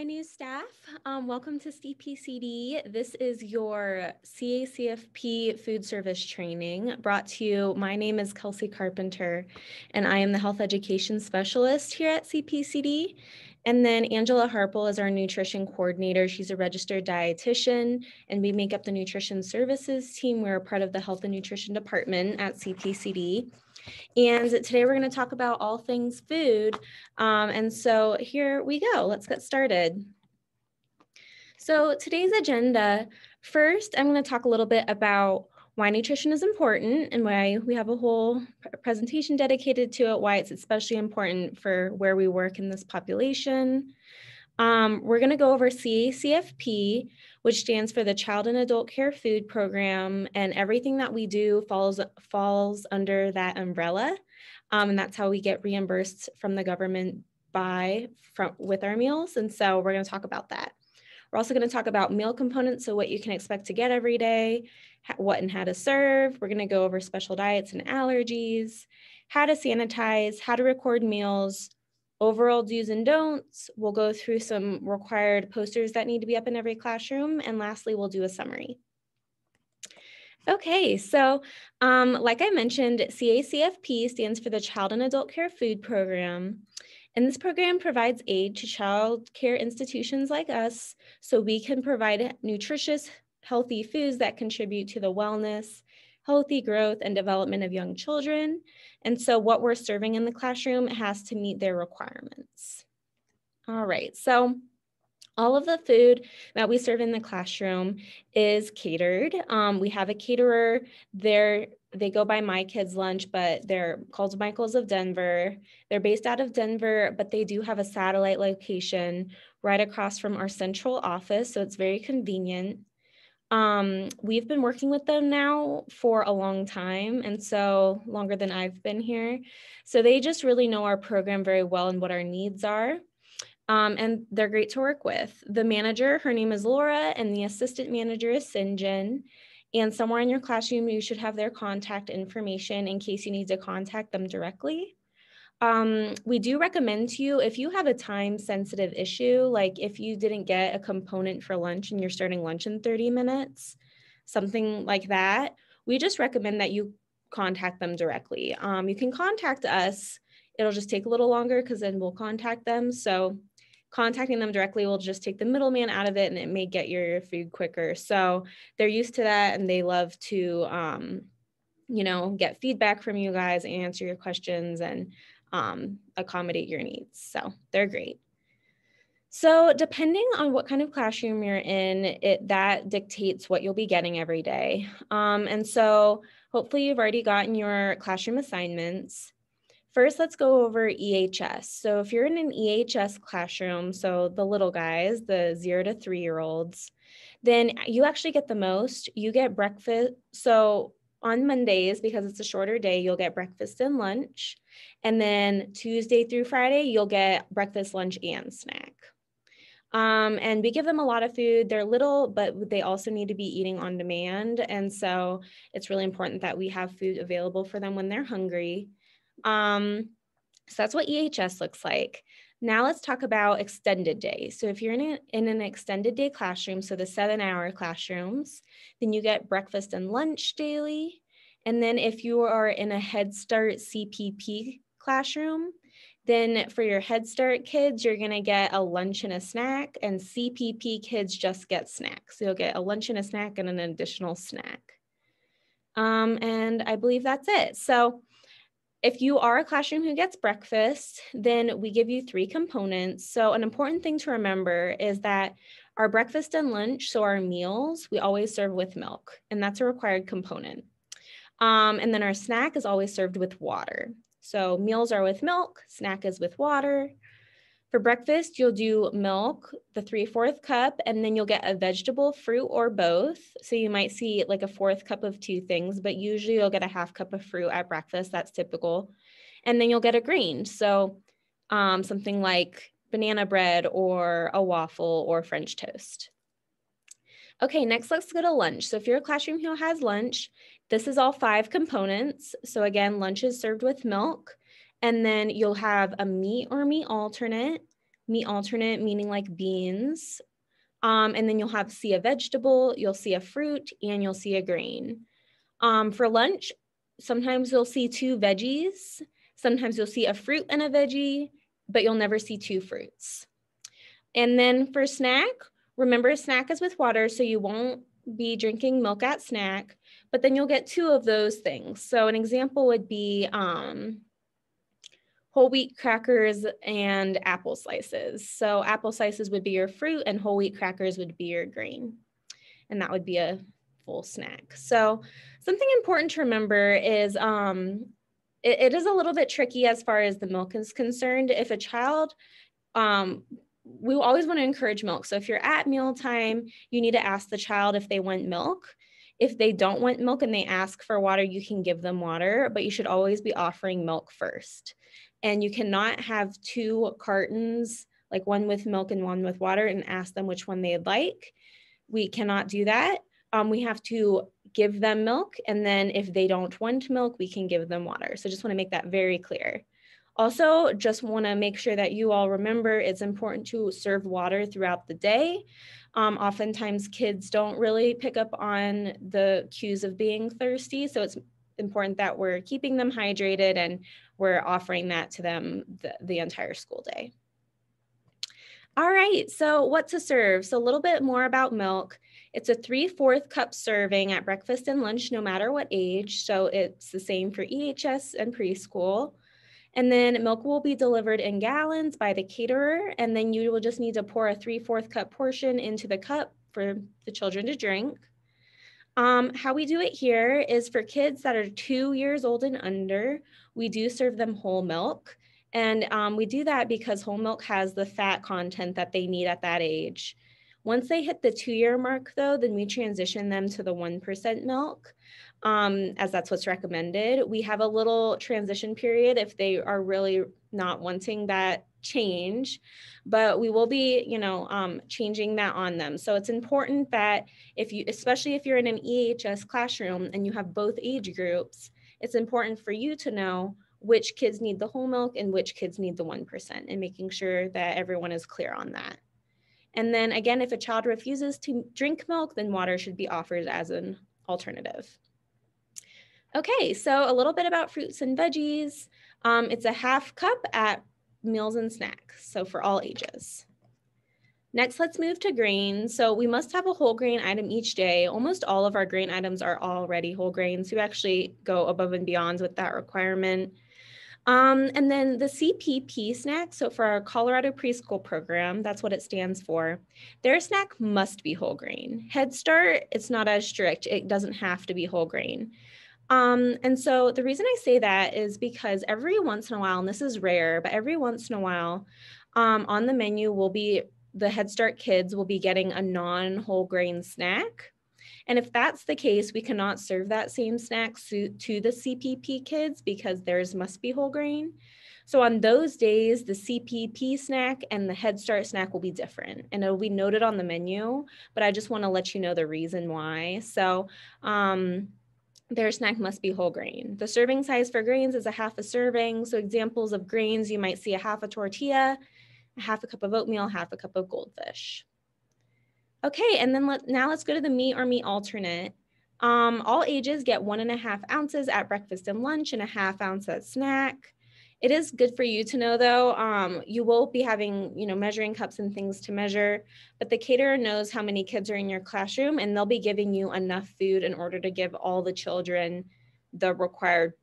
new staff. Welcome to CPCD. This is your CACFP food service training brought to you. My name is Kelsey Carpenter, and I am the health education specialist here at CPCD. And then Angela Harple is our nutrition coordinator. She's a registered dietitian, and we make up the nutrition services team. We're a part of the health and nutrition department at CPCD. And today we're going to talk about all things food. And so here we go. Let's get started. So today's agenda, first, I'm going to talk a little bit about why nutrition is important and why we have a whole presentation dedicated to it, why it's especially important for where we work in this population. We're going to go over CACFP, which stands for the Child and Adult Care Food Program, and everything that we do falls under that umbrella. And that's how we get reimbursed from the government with our meals. And so we're going to talk about that. We're also going to talk about meal components, so what you can expect to get every day, what and how to serve. We're going to go over special diets and allergies, how to sanitize, how to record meals, overall do's and don'ts. We'll go through some required posters that need to be up in every classroom. And lastly, we'll do a summary. Okay, so like I mentioned, CACFP stands for the Child and Adult Care Food Program. And this program provides aid to child care institutions like us so we can provide nutritious, healthy foods that contribute to the wellness, healthy growth, and development of young children. And so what we're serving in the classroom has to meet their requirements. All right, so all of the food that we serve in the classroom is catered. We have a caterer there. They go by My Kids Lunch, but they're called Michael's of Denver. They're based out of Denver, but they do have a satellite location right across from our central office, so it's very convenient. We've been working with them now for a long time, and so longer than I've been here. So they just really know our program very well and what our needs are. And they're great to work with. The manager, her name is Laura, and the assistant manager is Sinjin. And somewhere in your classroom, you should have their contact information in case you need to contact them directly. We do recommend to you, if you have a time-sensitive issue, like if you didn't get a component for lunch and you're starting lunch in 30 minutes, something like that, we just recommend that you contact them directly. You can contact us. It'll just take a little longer because then we'll contact them. So contacting them directly will just take the middleman out of it, and it may get your food quicker. So they're used to that, and they love to, get feedback from you guys, answer your questions, and accommodate your needs. So they're great. So depending on what kind of classroom you're in, that dictates what you'll be getting every day. And so hopefully you've already gotten your classroom assignments. First, let's go over EHS. So if you're in an EHS classroom, so the little guys, the 0 to 3-year-olds, then you actually get the most. You get breakfast. So on Mondays, because it's a shorter day, you'll get breakfast and lunch. And then Tuesday through Friday, you'll get breakfast, lunch, and snack. And we give them a lot of food. They're little, but they also need to be eating on demand. And so it's really important that we have food available for them when they're hungry. So that's what EHS looks like. Now let's talk about extended day. So if you're in an extended day classroom, so the 7-hour classrooms, then you get breakfast and lunch daily. And then if you are in a Head Start CPP classroom, then for your Head Start kids, you're gonna get a lunch and a snack, and CPP kids just get snacks. So you'll get a lunch and a snack and an additional snack. And I believe that's it. So if you are a classroom who gets breakfast, then we give you 3 components. So an important thing to remember is that our breakfast and lunch, so our meals, we always serve with milk, and that's a required component. And then our snack is always served with water. So meals are with milk, snack is with water. For breakfast, you'll do milk, the 3/4 cup, and then you'll get a vegetable, fruit, or both. So you might see like a 1/4 cup of 2 things, but usually you'll get a 1/2 cup of fruit at breakfast. That's typical. And then you'll get a grain. So something like banana bread or a waffle or French toast. Okay, next let's go to lunch. So if you're a classroom who has lunch, this is all 5 components. So again, lunch is served with milk. And then you'll have a meat or meat alternate, meat alternate, meaning like beans. And then you'll see a vegetable, you'll see a fruit, and you'll see a grain. For lunch, sometimes you'll see 2 veggies, sometimes you'll see a fruit and a veggie, but you'll never see 2 fruits. And then for snack, remember snack is with water, so you won't be drinking milk at snack, but then you'll get 2 of those things. So an example would be whole wheat crackers and apple slices. So apple slices would be your fruit and whole wheat crackers would be your grain. And that would be a full snack. So something important to remember is it is a little bit tricky as far as the milk is concerned. If a child, we always want to encourage milk. So if you're at mealtime, you need to ask the child if they want milk. If they don't want milk and they ask for water, you can give them water, but you should always be offering milk first. And you cannot have 2 cartons, like one with milk and one with water, and ask them which one they'd like. We cannot do that. We have to give them milk, and then if they don't want milk, we can give them water. So just want to make that very clear. Also, just want to make sure that you all remember it's important to serve water throughout the day. Oftentimes kids don't really pick up on the cues of being thirsty, so it's important that we're keeping them hydrated and we're offering that to them the entire school day. All right, so what to serve? So a little bit more about milk. It's a 3/4 cup serving at breakfast and lunch, no matter what age. So it's the same for EHS and preschool. And then milk will be delivered in gallons by the caterer. And then you will just need to pour a 3/4 cup portion into the cup for the children to drink. How we do it here is for kids that are 2 years old and under, we do serve them whole milk. And we do that because whole milk has the fat content that they need at that age. Once they hit the 2-year mark though, then we transition them to the 1% milk, as that's what's recommended. We have a little transition period if they are really not wanting that change, but we will be, changing that on them. So it's important that especially if you're in an EHS classroom and you have both age groups, it's important for you to know which kids need the whole milk and which kids need the 1%, and making sure that everyone is clear on that. And then again, if a child refuses to drink milk, then water should be offered as an alternative. Okay, so a little bit about fruits and veggies. It's a 1/2 cup at meals and snacks, so for all ages. Next, let's move to grains. So we must have a whole grain item each day. Almost all of our grain items are already whole grains. We actually go above and beyond with that requirement. And then the CPP snack, so for our Colorado Preschool Program, that's what it stands for, their snack must be whole grain. Head Start, it's not as strict. It doesn't have to be whole grain. And so the reason I say that is because every once in a while, and this is rare, but every once in a while on the menu will be, the Head Start kids will be getting a non-whole grain snack. And if that's the case, we cannot serve that same snack to the CPP kids because theirs must be whole grain. So on those days, the CPP snack and the Head Start snack will be different, and it'll be noted on the menu, but I just want to let you know the reason why. So their snack must be whole grain. The serving size for grains is a 1/2 a serving. So examples of grains, you might see a 1/2 a tortilla, a 1/2 a cup of oatmeal, 1/2 a cup of goldfish. Okay, and then now let's go to the meat or meat alternate. All ages get 1.5 ounces at breakfast and lunch and a 1/2 ounce at snack. It is good for you to know though, you will be having, measuring cups and things to measure, but the caterer knows how many kids are in your classroom and they'll be giving you enough food in order to give all the children the required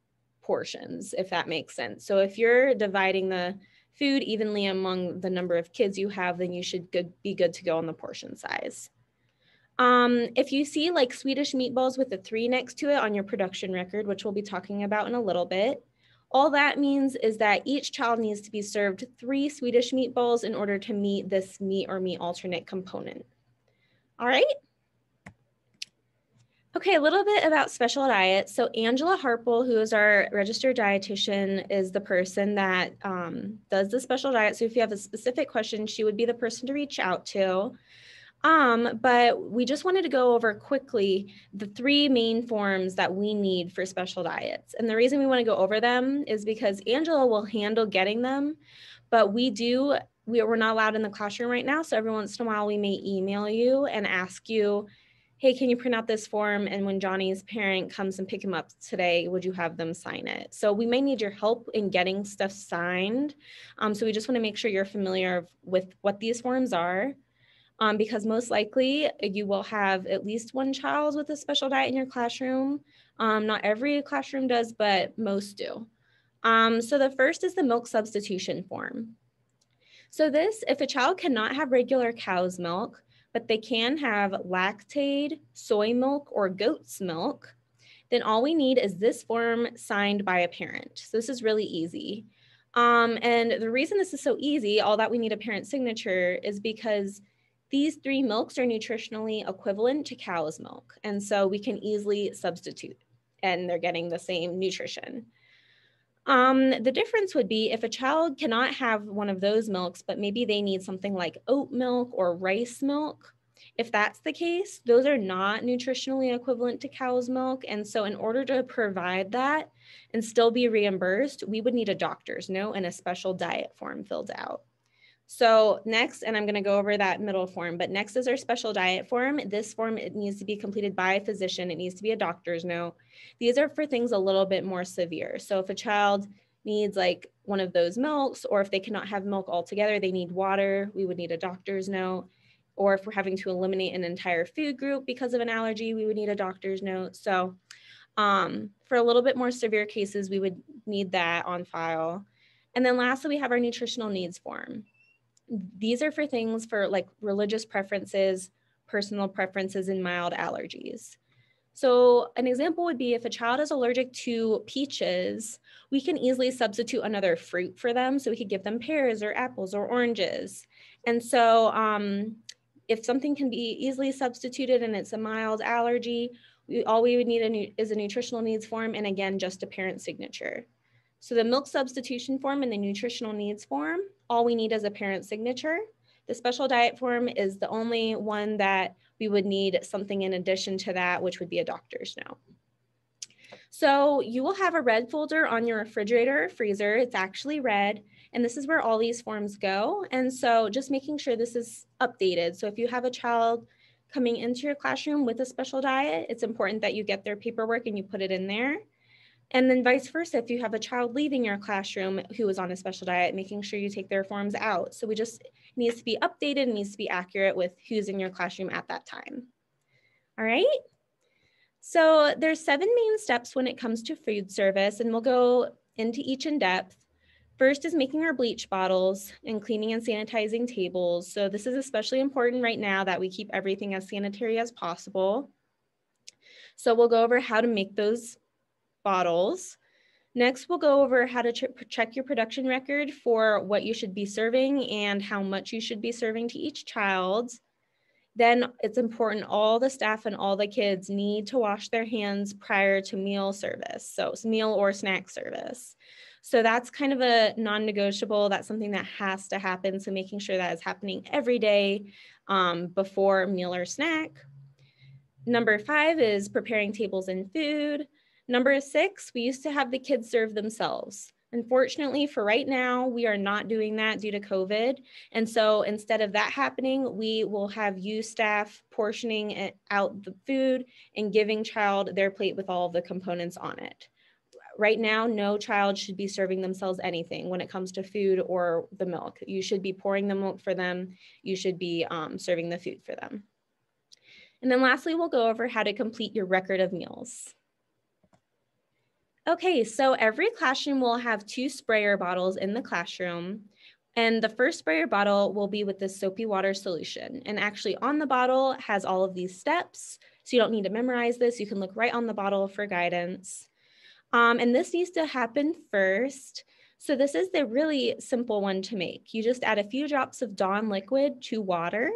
portions, if that makes sense. So if you're dividing the food evenly among the number of kids you have, then you should be good to go on the portion size. If you see like Swedish meatballs with a 3 next to it on your production record, which we'll be talking about in a little bit, all that means is that each child needs to be served 3 Swedish meatballs in order to meet this meat or meat alternate component. All right. Okay, a little bit about special diets. So Angela Harpel, who is our registered dietitian, is the person that does the special diet. So if you have a specific question, she would be the person to reach out to. But we just wanted to go over quickly the 3 main forms that we need for special diets. And the reason we want to go over them is because Angela will handle getting them, but we we're not allowed in the classroom right now. So every once in a while we may email you and ask you, hey, can you print out this form? And when Johnny's parent comes and pick him up today, would you have them sign it? So we may need your help in getting stuff signed. So we just want to make sure you're familiar with what these forms are, because most likely you will have at least one child with a special diet in your classroom. Not every classroom does, but most do. So the first is the milk substitution form. So this, if a child cannot have regular cow's milk, but they can have lactaid, soy milk, or goat's milk, then all we need is this form signed by a parent. So this is really easy. And the reason this is so easy, all that we need a parent signature, is because these three milks are nutritionally equivalent to cow's milk. And so we can easily substitute and they're getting the same nutrition. The difference would be if a child cannot have one of those milks, but maybe they need something like oat milk or rice milk. If that's the case, those are not nutritionally equivalent to cow's milk. And so in order to provide that and still be reimbursed, we would need a doctor's note and a special diet form filled out. So next, and I'm going to go over that middle form, but next is our special diet form. This form, it needs to be completed by a physician. It needs to be a doctor's note. These are for things a little bit more severe. So if a child needs like one of those milks, or if they cannot have milk altogether, they need water, we would need a doctor's note. Or if we're having to eliminate an entire food group because of an allergy, we would need a doctor's note. So for a little bit more severe cases, we would need that on file. And then lastly, we have our nutritional needs form. These are for things for like religious preferences, personal preferences, and mild allergies. So an example would be if a child is allergic to peaches, we can easily substitute another fruit for them. So we could give them pears or apples or oranges. And so if something can be easily substituted and it's a mild allergy, all we would need is a nutritional needs form, and again, just a parent signature. So the milk substitution form and the nutritional needs form, all we need is a parent signature. The special diet form is the only one that we would need something in addition to that, which would be a doctor's note. So you will have a red folder on your refrigerator or freezer. It's actually red, and this is where all these forms go. And so just making sure this is updated. So if you have a child coming into your classroom with a special diet, it's important that you get their paperwork and you put it in there. And then vice versa, if you have a child leaving your classroom who is on a special diet, making sure you take their forms out. So it needs to be updated, and needs to be accurate with who's in your classroom at that time. All right. So there's 7 main steps when it comes to food service, and we'll go into each in depth. First is making our bleach bottles and cleaning and sanitizing tables. So this is especially important right now that we keep everything as sanitary as possible. So we'll go over how to make those bottles. Next, we'll go over how to check your production record for what you should be serving and how much you should be serving to each child. Then it's important all the staff and all the kids need to wash their hands prior to meal service, so meal or snack service. So that's kind of a non-negotiable. That's something that has to happen. So making sure that is happening every day before meal or snack. Number 5 is preparing tables and food. Number 6, we used to have the kids serve themselves. Unfortunately, for right now, we are not doing that due to COVID. And so instead of that happening, we will have you staff portioning out the food and giving child their plate with all of the components on it. Right now, no child should be serving themselves anything when it comes to food or the milk. You should be pouring the milk for them. You should be serving the food for them. And then lastly, we'll go over how to complete your record of meals. Okay, so every classroom will have 2 sprayer bottles in the classroom. And the first sprayer bottle will be with the soapy water solution. And actually on the bottle has all of these steps. So you don't need to memorize this. You can look right on the bottle for guidance. And this needs to happen first. So this is the really simple one to make. You just add a few drops of Dawn liquid to water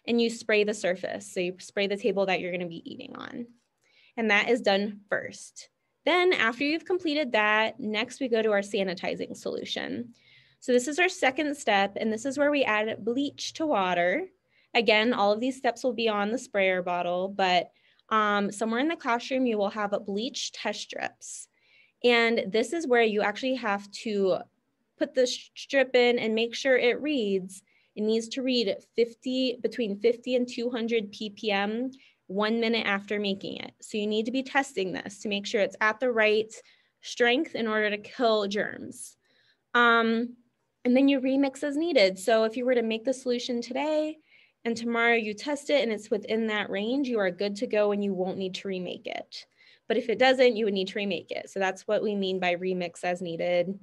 and you spray the surface. So you spray the table that you're going to be eating on. And that is done first. Then after you've completed that, next we go to our sanitizing solution. So this is our second step, and this is where we add bleach to water. Again, all of these steps will be on the sprayer bottle, but somewhere in the classroom you will have bleach test strips. And this is where you actually have to put the strip in and make sure it reads, it needs to read between 50 and 200 ppm 1 minute after making it. So you need to be testing this to make sure it's at the right strength in order to kill germs. And then you remix as needed. So if you were to make the solution today and tomorrow you test it and it's within that range, you are good to go and you won't need to remake it. But if it doesn't, you would need to remake it. So that's what we mean by remix as needed.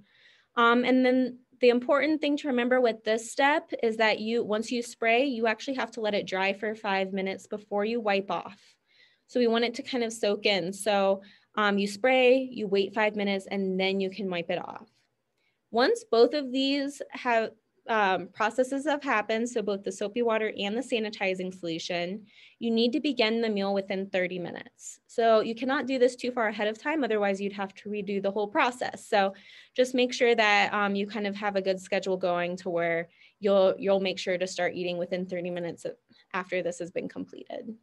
And then the important thing to remember with this step is that once you spray, you actually have to let it dry for 5 minutes before you wipe off. So we want it to kind of soak in. So you spray, you wait 5 minutes, and then you can wipe it off. Once both of these processes have happened, so both the soapy water and the sanitizing solution, you need to begin the meal within 30 minutes. So you cannot do this too far ahead of time, otherwise you'd have to redo the whole process. So just make sure that you kind of have a good schedule going to where you'll make sure to start eating within 30 minutes after this has been completed.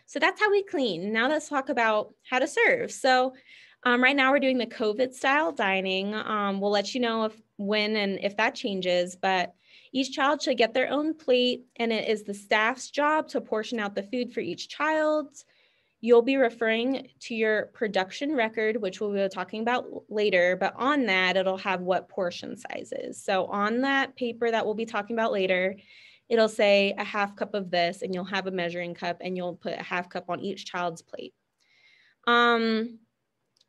So that's how we clean. Now let's talk about how to serve. So right now we're doing the COVID style dining. We'll let you know when and if that changes, but each child should get their own plate, and it is the staff's job to portion out the food for each child. You'll be referring to your production record, which we'll be talking about later, but on that, it'll have what portion size is. So on that paper that we'll be talking about later, it'll say a half cup of this, and you'll have a measuring cup, and you'll put a half cup on each child's plate.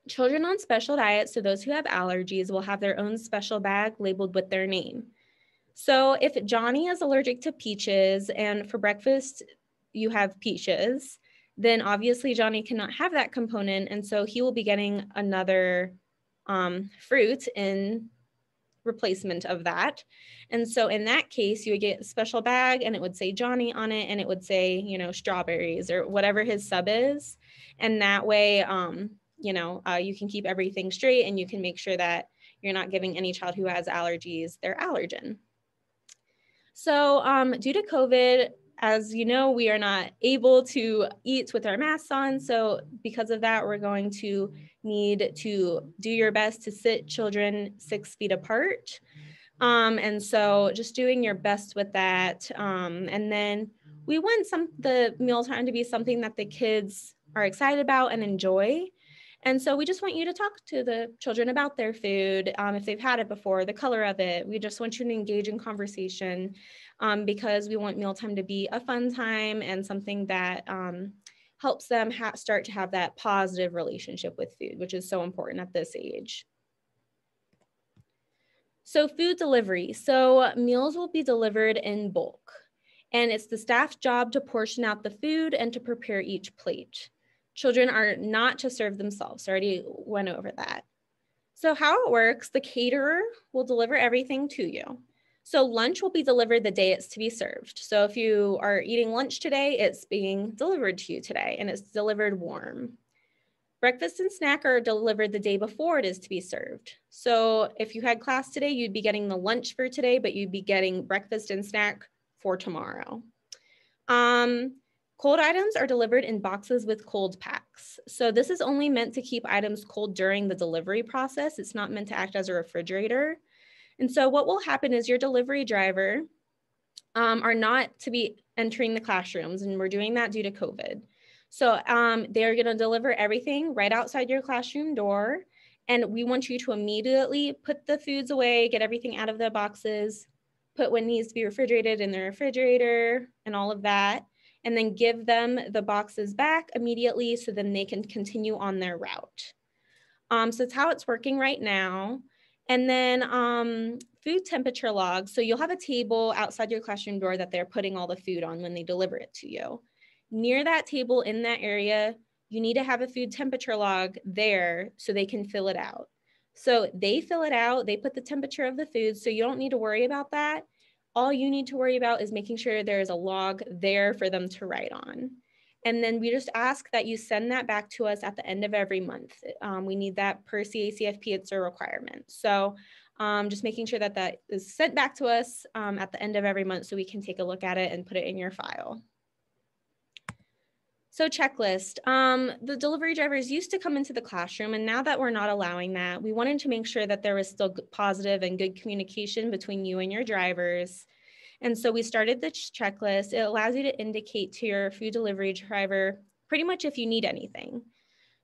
Children on special diets, so those who have allergies, will have their own special bag labeled with their name. So if Johnny is allergic to peaches and for breakfast you have peaches, then obviously Johnny cannot have that component, and so he will be getting another fruit in replacement of that. And so in that case, you would get a special bag and it would say Johnny on it, and it would say, strawberries or whatever his sub is. And that way, you can keep everything straight, and you can make sure that you're not giving any child who has allergies their allergen. So due to COVID, as you know, we are not able to eat with our masks on. So because of that, we're going to need to do your best to sit children 6 feet apart. And so just doing your best with that. And then we want the mealtime to be something that the kids are excited about and enjoy. And so we just want you to talk to the children about their food, if they've had it before, the color of it. We just want you to engage in conversation because we want mealtime to be a fun time and something that helps them start to have that positive relationship with food, which is so important at this age. So food delivery. So meals will be delivered in bulk, and it's the staff's job to portion out the food and to prepare each plate. Children are not to serve themselves. I already went over that. So how it works, the caterer will deliver everything to you. So lunch will be delivered the day it's to be served. So if you are eating lunch today, it's being delivered to you today, and it's delivered warm. Breakfast and snack are delivered the day before it is to be served. So if you had class today, you'd be getting the lunch for today, but you'd be getting breakfast and snack for tomorrow. Cold items are delivered in boxes with cold packs. So this is only meant to keep items cold during the delivery process. It's not meant to act as a refrigerator. And so what will happen is your delivery driver are not to be entering the classrooms, and we're doing that due to COVID. So they're going to deliver everything right outside your classroom door, and we want you to immediately put the foods away, get everything out of the boxes, put what needs to be refrigerated in the refrigerator and all of that, and then give them the boxes back immediately so then they can continue on their route. So that's how it's working right now. And then food temperature logs. So you'll have a table outside your classroom door that they're putting all the food on when they deliver it to you. Near that table in that area, you need to have a food temperature log there so they can fill it out. So they fill it out, they put the temperature of the food, so you don't need to worry about that. All you need to worry about is making sure there's a log there for them to write on. And then we just ask that you send that back to us at the end of every month. We need that per CACFP, it's a requirement. So just making sure that that is sent back to us at the end of every month so we can take a look at it and put it in your file. So checklist, the delivery drivers used to come into the classroom, and now that we're not allowing that, we wanted to make sure that there was still positive and good communication between you and your drivers. And so we started the checklist. It allows you to indicate to your food delivery driver pretty much if you need anything.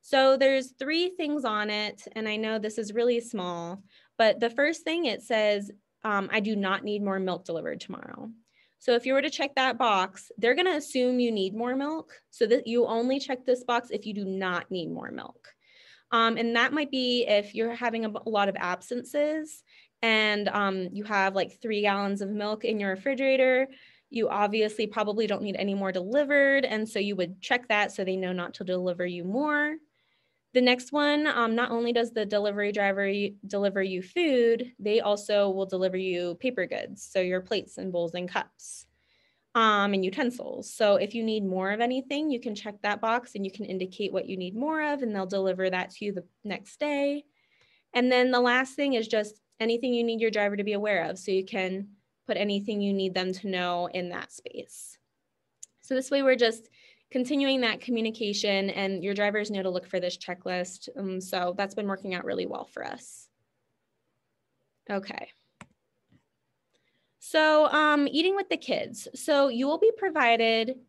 So there's 3 things on it, and I know this is really small, but the first thing it says, I do not need more milk delivered tomorrow. So if you were to check that box, they're gonna assume you need more milk, so that you only check this box if you do not need more milk. And that might be if you're having a lot of absences and you have like 3 gallons of milk in your refrigerator. You obviously probably don't need any more delivered, and so you would check that so they know not to deliver you more. The next one, not only does the delivery driver deliver you food, they also will deliver you paper goods, so your plates and bowls and cups, and utensils. So if you need more of anything, you can check that box and you can indicate what you need more of, and they'll deliver that to you the next day. And then the last thing is just anything you need your driver to be aware of, so you can put anything you need them to know in that space. So this way we're just continuing that communication, and your drivers know to look for this checklist. So that's been working out really well for us. Okay. So eating with the kids. So you will be provided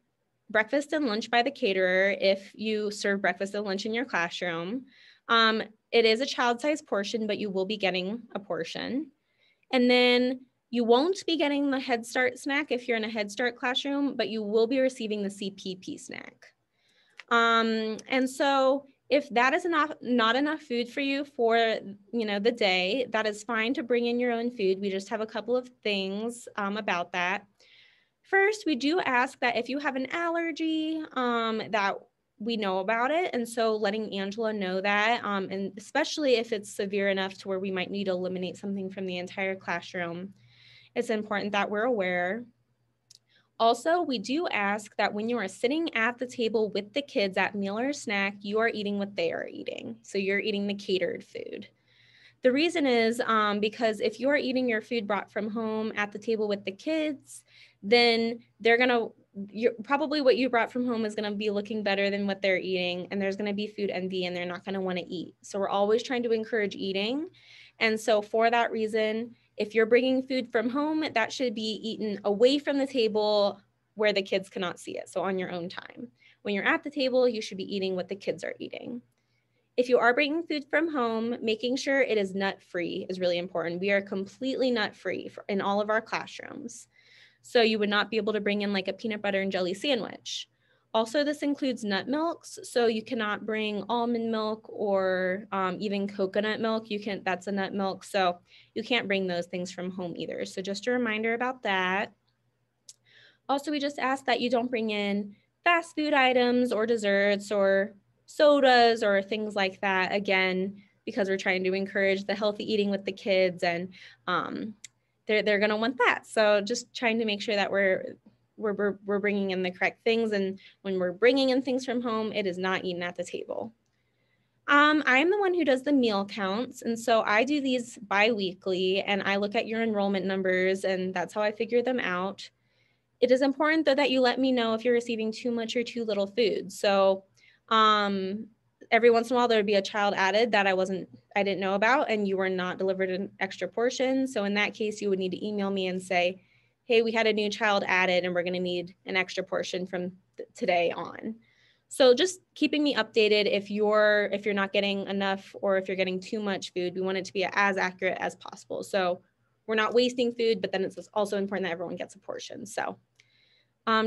breakfast and lunch by the caterer if you serve breakfast and lunch in your classroom. It is a child-sized portion, but you will be getting a portion. And then you won't be getting the Head Start snack if you're in a Head Start classroom, but you will be receiving the CPP snack. And so if that is not enough food for you for the day, that is fine to bring in your own food. We just have a couple of things about that. First, we do ask that if you have an allergy, that we know about it. And so letting Angela know that, and especially if it's severe enough to where we might need to eliminate something from the entire classroom, it's important that we're aware. Also, we do ask that when you are sitting at the table with the kids at meal or snack, you are eating what they are eating. So you're eating the catered food. The reason is because if you're eating your food brought from home at the table with the kids, then probably what you brought from home is going to be looking better than what they're eating, and there's going to be food envy and they're not going to want to eat. So we're always trying to encourage eating. And so for that reason, if you're bringing food from home, that should be eaten away from the table where the kids cannot see it. So on your own time. When you're at the table, you should be eating what the kids are eating. If you are bringing food from home, making sure it is nut-free is really important. We are completely nut-free in all of our classrooms. So you would not be able to bring in like a peanut butter and jelly sandwich. Also, this includes nut milks. So you cannot bring almond milk or even coconut milk. That's a nut milk. So you can't bring those things from home either. So just a reminder about that. Also, we just ask that you don't bring in fast food items or desserts or sodas or things like that, again, because we're trying to encourage the healthy eating with the kids, and they're going to want that. So just trying to make sure that we're bringing in the correct things, and when we're bringing in things from home, it is not eaten at the table. I'm the one who does the meal counts, and so I do these bi-weekly, and I look at your enrollment numbers, and that's how I figure them out. It is important though that you let me know if you're receiving too much or too little food. So every once in a while there would be a child added that I didn't know about, and you were not delivered an extra portion. So in that case, you would need to email me and say, hey, we had a new child added and we're gonna need an extra portion from today on. So just keeping me updated if you're not getting enough or if you're getting too much food. We want it to be as accurate as possible. So we're not wasting food, but then it's also important that everyone gets a portion. So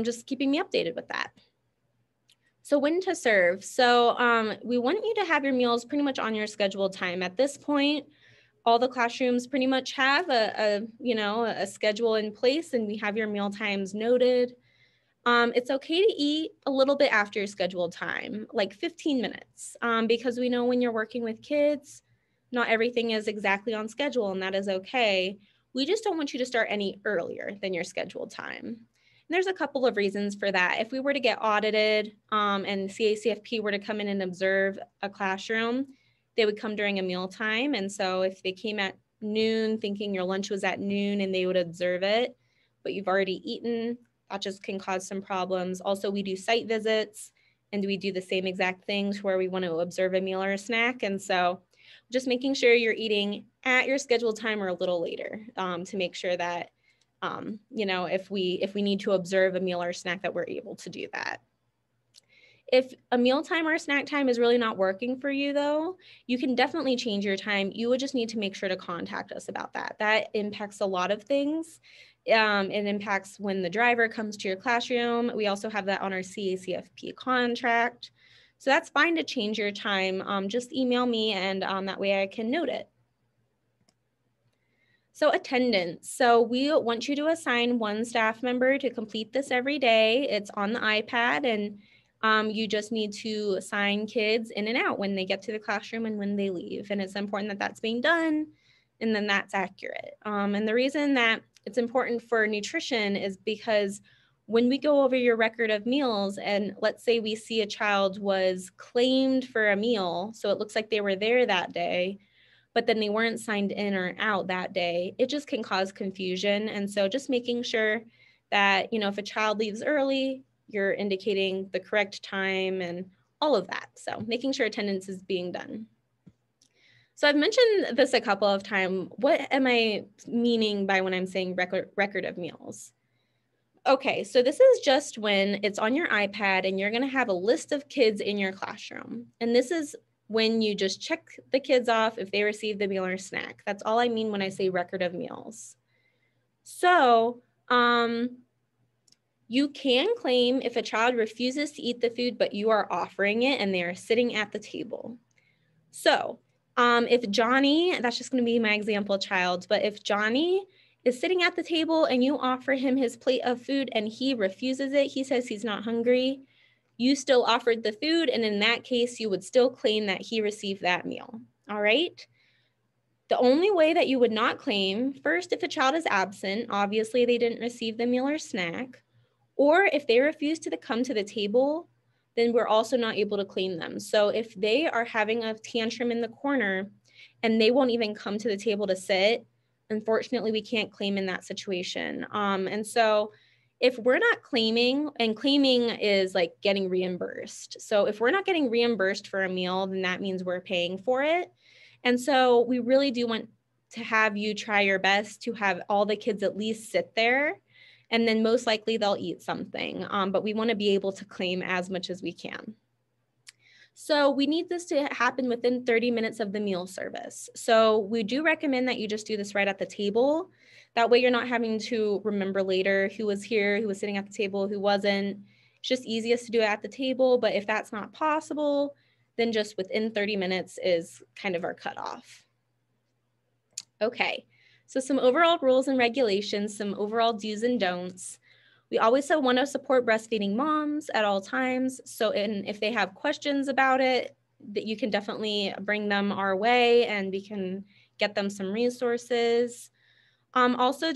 just keeping me updated with that. So when to serve. So we want you to have your meals pretty much on your scheduled time. At this point, all the classrooms pretty much have a schedule in place, and we have your meal times noted. It's okay to eat a little bit after your scheduled time, like 15 minutes, because we know when you're working with kids, not everything is exactly on schedule, and that is okay. We just don't want you to start any earlier than your scheduled time. And there's a couple of reasons for that. If we were to get audited and CACFP were to come in and observe a classroom, they would come during a meal time. And so if they came at noon thinking your lunch was at noon and they would observe it, but you've already eaten, that just can cause some problems. Also, we do site visits, And do we do the same exact things where we want to observe a meal or a snack? And so just making sure you're eating at your scheduled time or a little later to make sure that, you know, if we need to observe a meal or a snack, that we're able to do that. If a mealtime or a snack time is really not working for you though, you can definitely change your time. You would just need to make sure to contact us about that. That impacts a lot of things. It impacts when the driver comes to your classroom. We also have that on our CACFP contract. So that's fine to change your time. Just email me and that way I can note it. So attendance. So we want you to assign one staff member to complete this every day. It's on the iPad, and you just need to assign kids in and out when they get to the classroom and when they leave. And it's important that that's being done and then that's accurate. And the reason that it's important for nutrition is because when we go over your record of meals and let's say we see a child was claimed for a meal, so it looks like they were there that day, but then they weren't signed in or out that day, it just can cause confusion. And so just making sure that, you know, if a child leaves early, you're indicating the correct time and all of that. So making sure attendance is being done. So I've mentioned this a couple of times. What am I meaning by when I'm saying record of meals? Okay, so this is just when it's on your iPad and you're gonna have a list of kids in your classroom. And this is when you just check the kids off if they received the meal or snack. That's all I mean when I say record of meals. So you can claim if a child refuses to eat the food, but you are offering it and they are sitting at the table. So if Johnny, that's just gonna be my example child, but if Johnny is sitting at the table and you offer him his plate of food and he refuses it, he says he's not hungry, you still offered the food, and in that case, you would still claim that he received that meal, all right? The only way that you would not claim, first, if a child is absent, obviously they didn't receive the meal or snack, or if they refuse to come to the table, then we're also not able to claim them. So if they are having a tantrum in the corner and they won't even come to the table to sit, unfortunately, we can't claim in that situation. And so if we're not claiming, and claiming is like getting reimbursed. So if we're not getting reimbursed for a meal, then that means we're paying for it. And so we really do want to have you try your best to have all the kids at least sit there, and then most likely they'll eat something. But we want to be able to claim as much as we can. So we need this to happen within 30 minutes of the meal service. So we do recommend that you just do this right at the table. That way you're not having to remember later who was here, who was sitting at the table, who wasn't. It's just easiest to do it at the table. But if that's not possible, then just within 30 minutes is kind of our cutoff. Okay, so some overall rules and regulations, some overall do's and don'ts. We always want to support breastfeeding moms at all times. So if they have questions about it, that you can definitely bring them our way and we can get them some resources. Also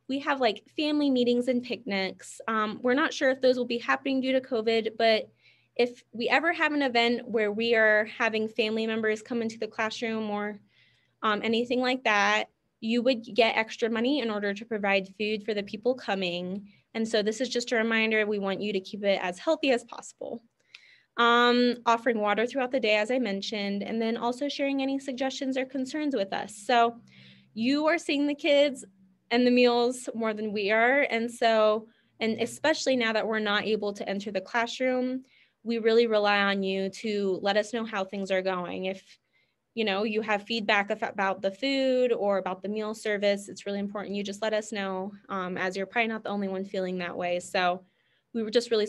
we have like family meetings and picnics. We're not sure if those will be happening due to COVID, but if we ever have an event where we are having family members come into the classroom or anything like that, you would get extra money in order to provide food for the people coming. And so this is just a reminder, we want you to keep it as healthy as possible. Offering water throughout the day, as I mentioned, and then also sharing any suggestions or concerns with us. So you are seeing the kids and the meals more than we are. And so, and especially now that we're not able to enter the classroom, we really rely on you to let us know how things are going. If you know, you have feedback about the food or about the meal service, it's really important you just let us know, as you're probably not the only one feeling that way. So we would just really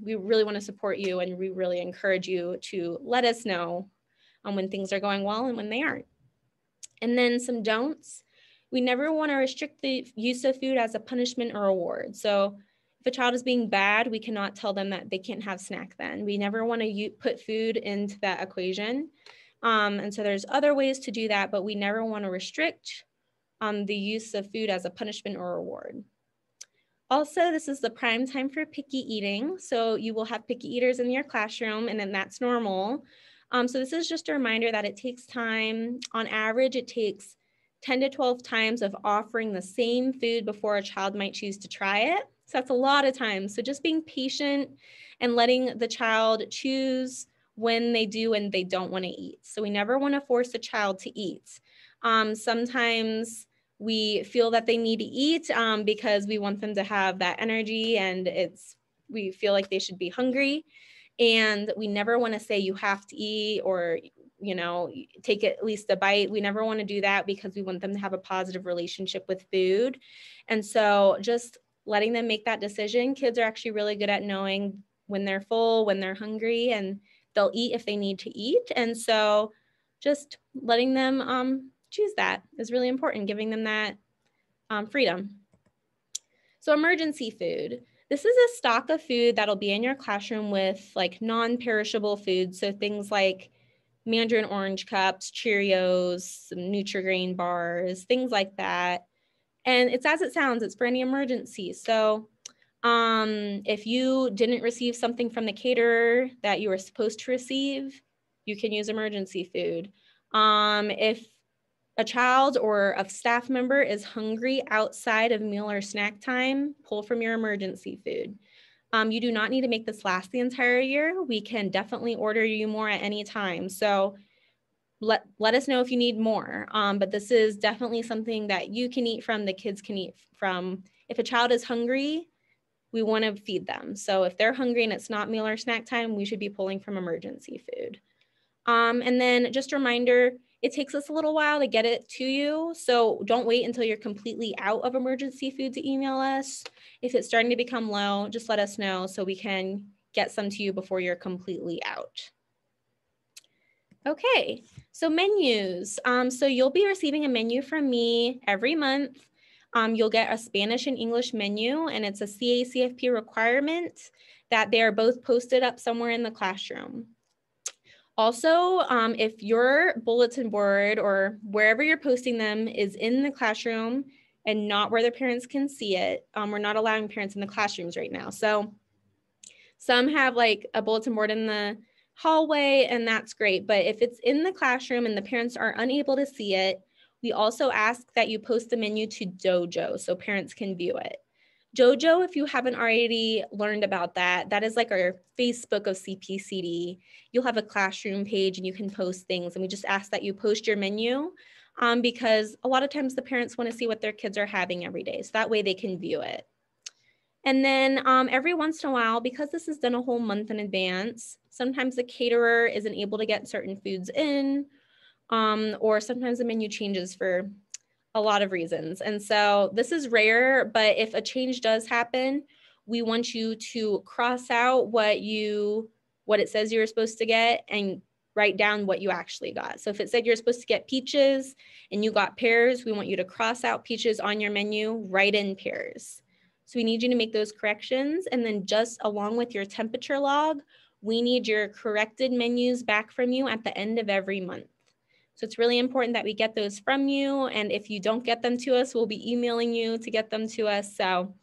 we really want to support you, and we really encourage you to let us know when things are going well and when they aren't. And then some don'ts. We never want to restrict the use of food as a punishment or reward. So if a child is being bad, we cannot tell them that they can't have snack then. We never want to put food into that equation. And so there's other ways to do that, but we never want to restrict the use of food as a punishment or reward. Also, this is the prime time for picky eating. So you will have picky eaters in your classroom, and then that's normal. So this is just a reminder that it takes time. On average, it takes 10 to 12 times of offering the same food before a child might choose to try it. So that's a lot of time. So just being patient and letting the child choose when they do and they don't want to eat. So we never want to force a child to eat. Sometimes we feel that they need to eat because we want them to have that energy, and we feel like they should be hungry. And we never want to say you have to eat, or take at least a bite. We never want to do that because we want them to have a positive relationship with food. And so just letting them make that decision. Kids are actually really good at knowing when they're full, when they're hungry, and they'll eat if they need to eat. And so just letting them choose that is really important, giving them that freedom. So emergency food. This is a stock of food that'll be in your classroom with like non-perishable foods. So things like mandarin orange cups, Cheerios, some Nutri-Grain bars, things like that. And it's as it sounds, it's for any emergency. So if you didn't receive something from the caterer that you were supposed to receive, you can use emergency food. If a child or a staff member is hungry outside of meal or snack time, pull from your emergency food. You do not need to make this last the entire year. We can definitely order you more at any time. So let us know if you need more. But this is definitely something that you can eat from, the kids can eat from. If a child is hungry, we want to feed them. So if they're hungry and it's not meal or snack time, we should be pulling from emergency food. And then just a reminder, it takes us a little while to get it to you. So don't wait until you're completely out of emergency food to email us. If it's starting to become low, just let us know so we can get some to you before you're completely out. Okay, so menus. So you'll be receiving a menu from me every month. You'll get a Spanish and English menu, and it's a CACFP requirement that they are both posted up somewhere in the classroom. Also, if your bulletin board or wherever you're posting them is in the classroom and not where the parents can see it, we're not allowing parents in the classrooms right now. So some have like a bulletin board in the hallway, and that's great. But if it's in the classroom and the parents are unable to see it, we also ask that you post the menu to Dojo so parents can view it. Dojo, if you haven't already learned about that, that is like our Facebook of CPCD. You'll have a classroom page and you can post things. And we just ask that you post your menu because a lot of times the parents want to see what their kids are having every day. So that way they can view it. And then every once in a while, because this is done a whole month in advance, sometimes the caterer isn't able to get certain foods in, or sometimes the menu changes for a lot of reasons. And so this is rare, but if a change does happen, we want you to cross out what it says you're supposed to get and write down what you actually got. So if it said you're supposed to get peaches and you got pears, we want you to cross out peaches on your menu, write in pears. So we need you to make those corrections. And then just along with your temperature log, we need your corrected menus back from you at the end of every month. So it's really important that we get those from you. And if you don't get them to us, we'll be emailing you to get them to us. So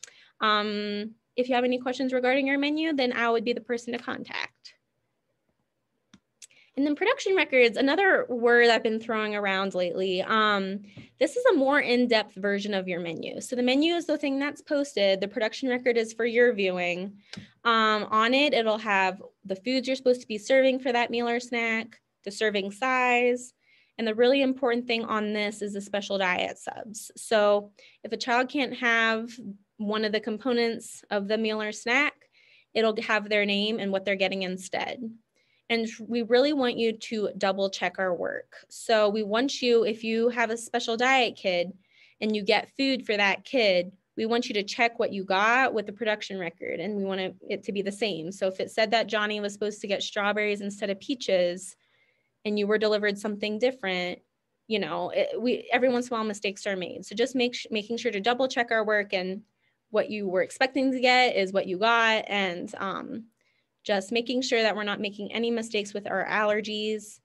if you have any questions regarding your menu, then I would be the person to contact. And then production records, another word I've been throwing around lately. This is a more in-depth version of your menu. So the menu is the thing that's posted. The production record is for your viewing. On it, it'll have the foods you're supposed to be serving for that meal or snack, the serving size. And the really important thing on this is the special diet subs. So if a child can't have one of the components of the meal or snack, it'll have their name and what they're getting instead. And we really want you to double check our work. So we want you, if you have a special diet kid and you get food for that kid, we want you to check what you got with the production record, and we want it to be the same. So if it said that Johnny was supposed to get strawberries instead of peaches and you were delivered something different, every once in a while mistakes are made. So just making sure to double check our work, and what you were expecting to get is what you got, and just making sure that we're not making any mistakes with our allergies.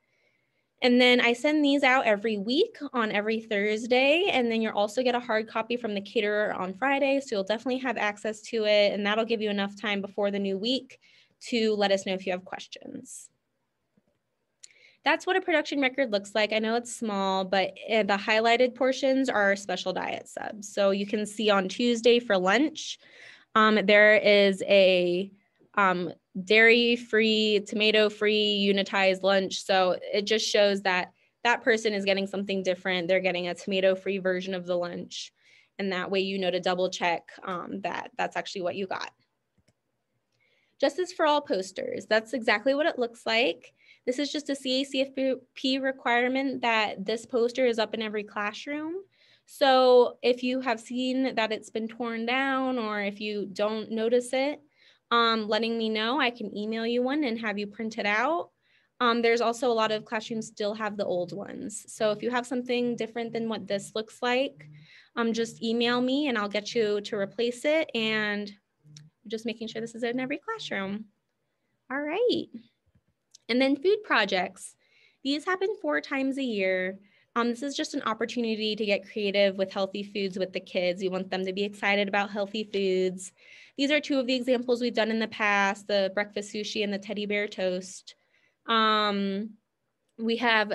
And then I send these out every week on every Thursday. And then you'll also get a hard copy from the caterer on Friday. So you'll definitely have access to it. And that'll give you enough time before the new week to let us know if you have questions. That's what a production record looks like. I know it's small, but the highlighted portions are special diet subs. So you can see on Tuesday for lunch, There is a dairy-free, tomato-free, unitized lunch. So it just shows that that person is getting something different. They're getting a tomato-free version of the lunch. And that way, you know, to double check that that's actually what you got. Justice for All posters. That's exactly what it looks like. This is just a CACFP requirement that this poster is up in every classroom. So if you have seen that it's been torn down, or if you don't notice it, letting me know, I can email you one and have you print it out. There's also a lot of classrooms still have the old ones. So if you have something different than what this looks like, just email me and I'll get you to replace it, and just making sure this is in every classroom. All right. And then food projects. These happen 4 times a year. This is just an opportunity to get creative with healthy foods with the kids. We want them to be excited about healthy foods. These are 2 of the examples we've done in the past, the breakfast sushi and the teddy bear toast. We have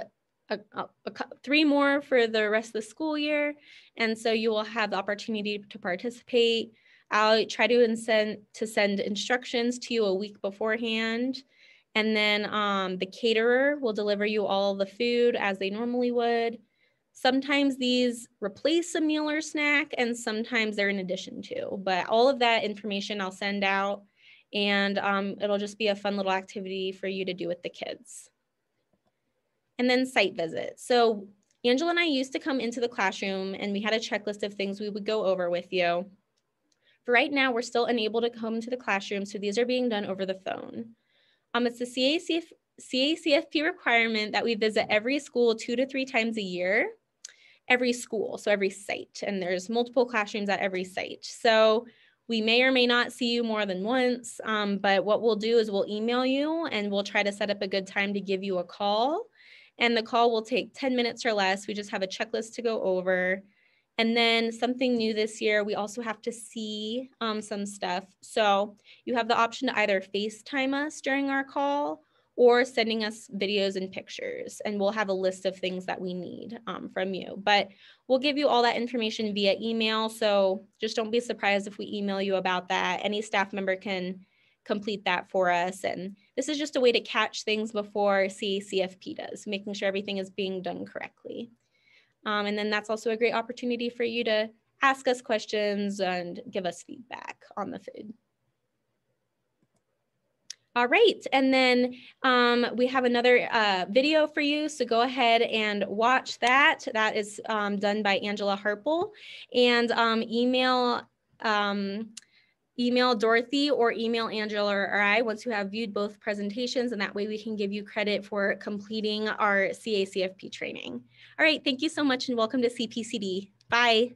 3 more for the rest of the school year. And so you will have the opportunity to participate. I'll try to send instructions to you a week beforehand. And then the caterer will deliver you all the food as they normally would. Sometimes these replace a meal or snack, and sometimes they're in addition to, but all of that information I'll send out, and it'll just be a fun little activity for you to do with the kids. And then site visits. So Angela and I used to come into the classroom and we had a checklist of things we would go over with you. For right now, we're still unable to come to the classroom, so these are being done over the phone. It's the CACFP requirement that we visit every school 2 to 3 times a year, every school, so every site, and there's multiple classrooms at every site. So we may or may not see you more than once, but what we'll do is we'll email you and we'll try to set up a good time to give you a call. And the call will take 10 minutes or less. We just have a checklist to go over. And then something new this year, we also have to see some stuff. So you have the option to either FaceTime us during our call or sending us videos and pictures. And we'll have a list of things that we need from you. But we'll give you all that information via email. So just don't be surprised if we email you about that. Any staff member can complete that for us. And this is just a way to catch things before CACFP does, making sure everything is being done correctly. And then that's also a great opportunity for you to ask us questions and give us feedback on the food. All right, and then we have another video for you, so go ahead and watch that. That is done by Angela Harple, and email Dorothy or email Angela or I once you have viewed both presentations, and that way we can give you credit for completing our CACFP training. All right, thank you so much and welcome to CPCD. Bye.